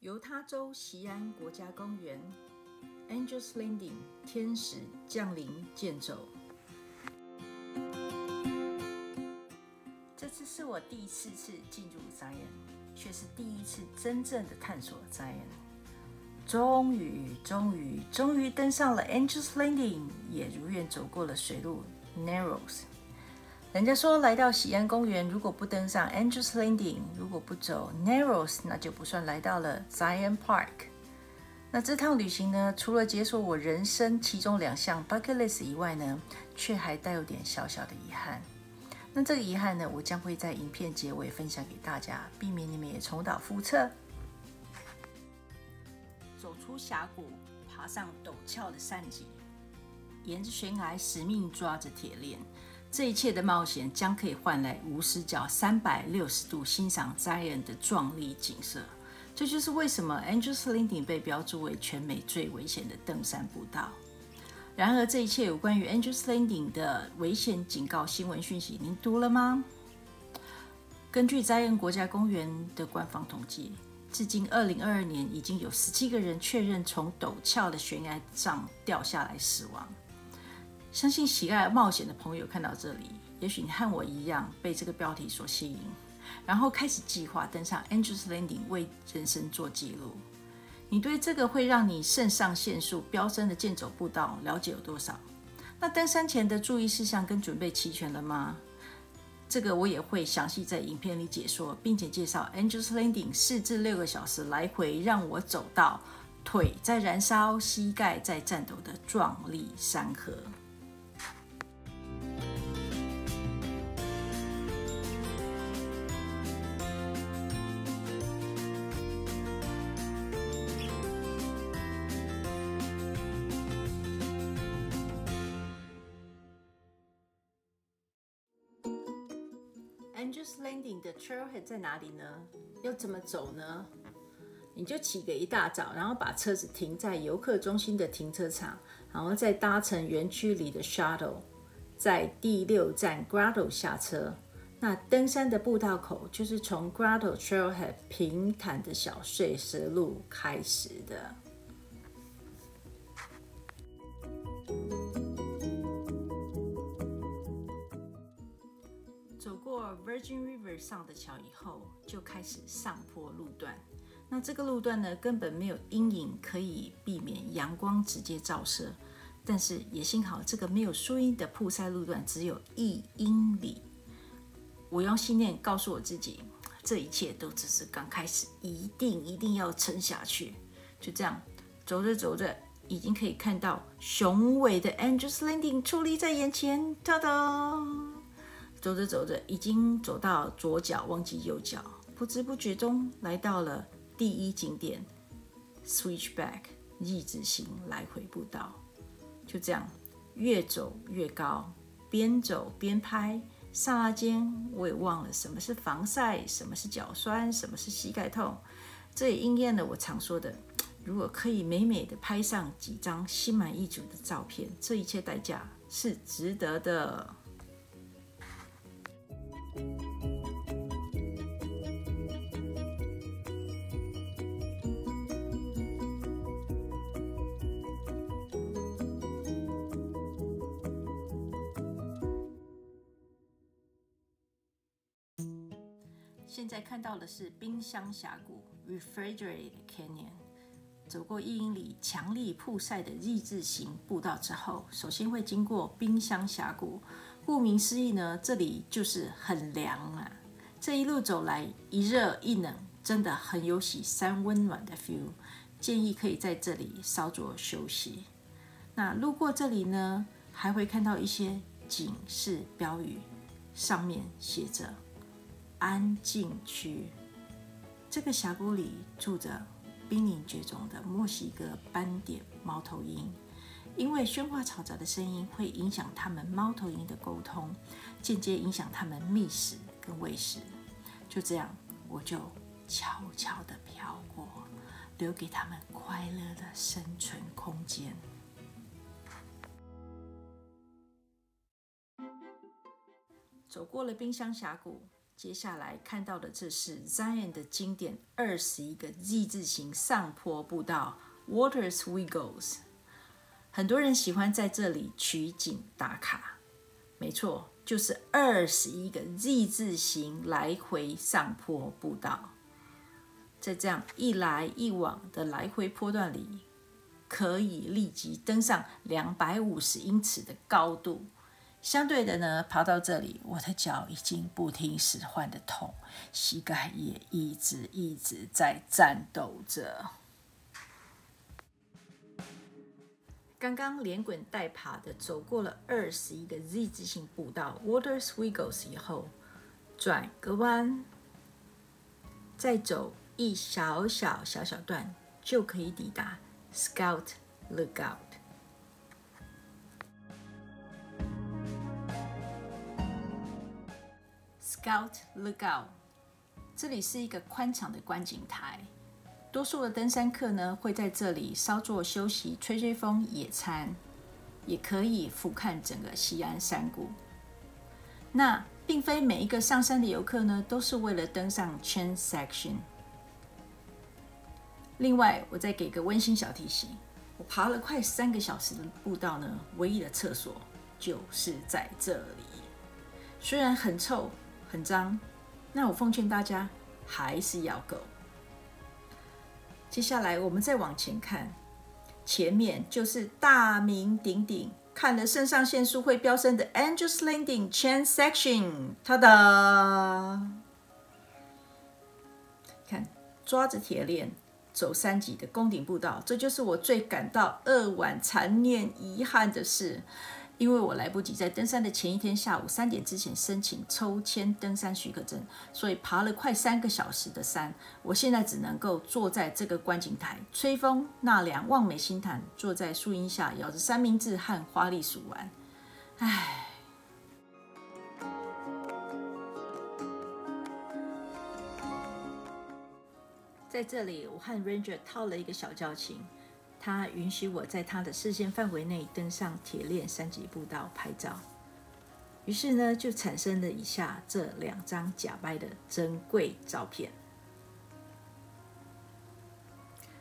犹他州锡安国家公园 Angel's Landing 天使降临剑走。这次是我第4次进入 Zion， 却是第1次真正的探索 Zion。终于登上了 Angel's Landing， 也如愿走过了水路 Narrows。人家说来到锡安公园，如果不登上 Angel's Landing， 如果不走 Narrows， 那就不算来到了 Zion Park。那这趟旅行呢，除了解锁我人生其中2项 bucket list 以外呢，却还带有点小小的遗憾。那这个遗憾呢，我将会在影片结尾分享给大家，避免你们也重蹈覆辙。走出峡谷，爬上陡峭的山脊，沿着悬崖死命抓着铁链，这一切的冒险将可以换来无死角360度欣赏 Zion 的壮丽景色。这就是为什么 Angel's Landing 被标注为全美最危险的登山步道。然而，这一切有关于 Angel's Landing 的危险警告新闻讯息，您读了吗？根据 Zion 国家公园的官方统计，至今2022年已经有17个人确认从陡峭的悬崖上掉下来死亡。相信喜爱冒险的朋友看到这里，也许你和我一样被这个标题所吸引，然后开始计划登上 Angel's Landing 为人生做记录。你对这个会让你肾上腺素飙升的健走步道了解有多少？那登山前的注意事项跟准备齐全了吗？这个我也会详细在影片里解说，并且介绍 Angel's Landing 4至6个小时来回让我走到腿在燃烧、膝盖在颤抖的壮丽山河。Angel's Landing 的 Trailhead 在哪里呢？要怎么走呢？你就起个一大早，然后把车子停在游客中心的停车场，然后再搭乘园区里的 Shuttle， 在第6站 Grotto 下车。那登山的步道口就是从 Grotto Trailhead 平坦的小碎石路开始的。走过 Virgin River 上的桥以后，就开始上坡路段。那这个路段呢，根本没有阴影可以避免阳光直接照射，但是也幸好这个没有树荫的曝晒路段只有1英里。我用信念告诉我自己，这一切都只是刚开始，一定要撑下去。就这样，走着，已经可以看到雄伟的 Angel's Landing 矗立在眼前，哒哒！走着，已经走到左脚忘记右脚，不知不觉中来到了第1景点 Switchback 日字形来回步道。就这样，越走越高，边走边拍，刹那间我也忘了什么是防晒，什么是脚酸，什么是膝盖痛。这也应验了我常说的，如果可以美美的拍上几张心满意足的照片，这一切代价是值得的。现在看到的是冰箱峡谷 Refrigerated Canyon。走过1英里强力曝晒的日字形步道之后，首先会经过冰箱峡谷。顾名思义呢，这里就是很凉啊。这一路走来，一热一冷，真的很有喜山温暖的 feel。建议可以在这里稍作休息。那路过这里呢，还会看到一些警示标语，上面写着安静区。这个峡谷里住着濒临绝种的墨西哥斑点猫头鹰，因为喧哗嘈杂的声音会影响它们猫头鹰的沟通，间接影响它们觅食跟喂食。就这样，我就悄悄地飘过，留给它们快乐的生存空间。走过了冰箱峡谷，接下来看到的这是 Zion 的经典21个 Z 字形上坡步道 Waters Wiggles， 很多人喜欢在这里取景打卡。没错，就是21个 Z 字形来回上坡步道。在这样一来一往的来回坡段里，可以立即登上250英尺的高度。相对的呢，爬到这里，我的脚已经不听使唤的痛，膝盖也一直在战斗着。刚刚连滚带爬的走过了21个 Z 字形步道 Waters Wiggles 以后，转个弯，再走一小段，就可以抵达 Scout Lookout。Scout Lookout， 这里是一个宽敞的观景台，多数的登山客呢会在这里稍作休息、吹吹风、野餐，也可以俯瞰整个西安山谷。那并非每一个上山的游客呢都是为了登上 Chain Section。另外，我再给个温馨小提醒，我爬了快3个小时的步道呢，唯一的厕所就是在这里。虽然很臭很脏，那我奉劝大家还是要go。接下来我们再往前看，前面就是大名鼎鼎、看了肾上腺素会飙升的 Angel's Landing Chain Section， ta da！ 看，抓着铁链走3级的攻顶步道，这就是我最感到扼腕、残念、遗憾的事。因为我来不及在登山的前一天下午3点之前申请抽签登山许可证，所以爬了快3个小时的山，我现在只能够坐在这个观景台，吹风纳凉，望美心谈，坐在树荫下咬着三明治和花栗鼠玩。唉，在这里，我和 Ranger 套了一个小交情。他允许我在他的视线范围内登上铁链3级步道拍照，于是呢，就产生了以下这2张假掰的珍贵照片。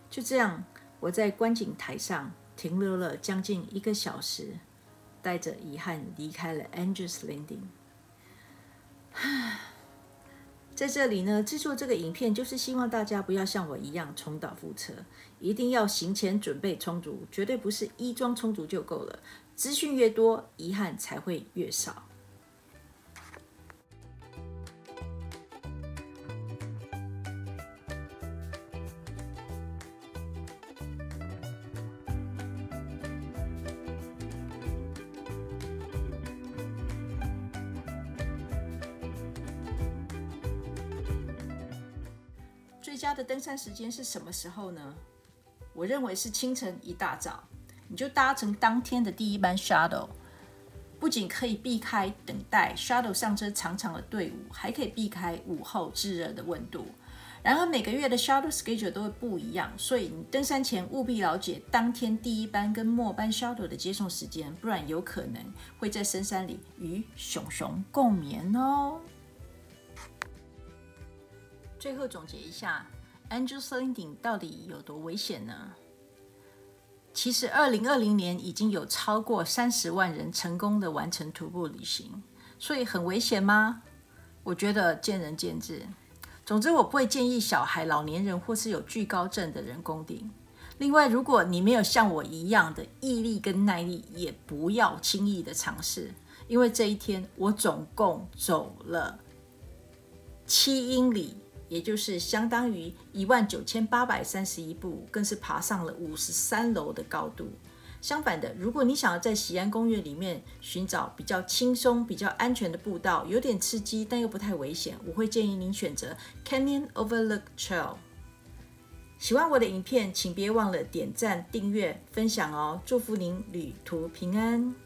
就这样，我在观景台上停留了将近1个小时，带着遗憾离开了 Angel's Landing。在这里呢，制作这个影片就是希望大家不要像我一样重蹈覆辙，一定要行前准备充足，绝对不是衣装充足就够了，资讯越多，遗憾才会越少。最佳的登山时间是什么时候呢？我认为是清晨一大早，你就搭乘当天的第1班 shuttle， 不仅可以避开等待 shuttle 上车长长的队伍，还可以避开午后炙热的温度。然而每个月的 shuttle schedule 都会不一样，所以你登山前务必了解当天第1班跟末班 shuttle 的接送时间，不然有可能会在深山里与熊熊共眠哦。最后总结一下 ，Angel's Landing 到底有多危险呢？其实2020年已经有超过30万人成功的完成徒步旅行，所以很危险吗？我觉得见仁见智。总之，我不会建议小孩、老年人或是有惧高症的人攻顶。另外，如果你没有像我一样的毅力跟耐力，也不要轻易的尝试，因为这一天我总共走了7英里。也就是相当于19831步，更是爬上了53楼的高度。相反的，如果你想要在喜安公园里面寻找比较轻松、比较安全的步道，有点刺激但又不太危险，我会建议您选择 Canyon Overlook Trail。喜欢我的影片，请别忘了点赞、订阅、分享哦！祝福您旅途平安。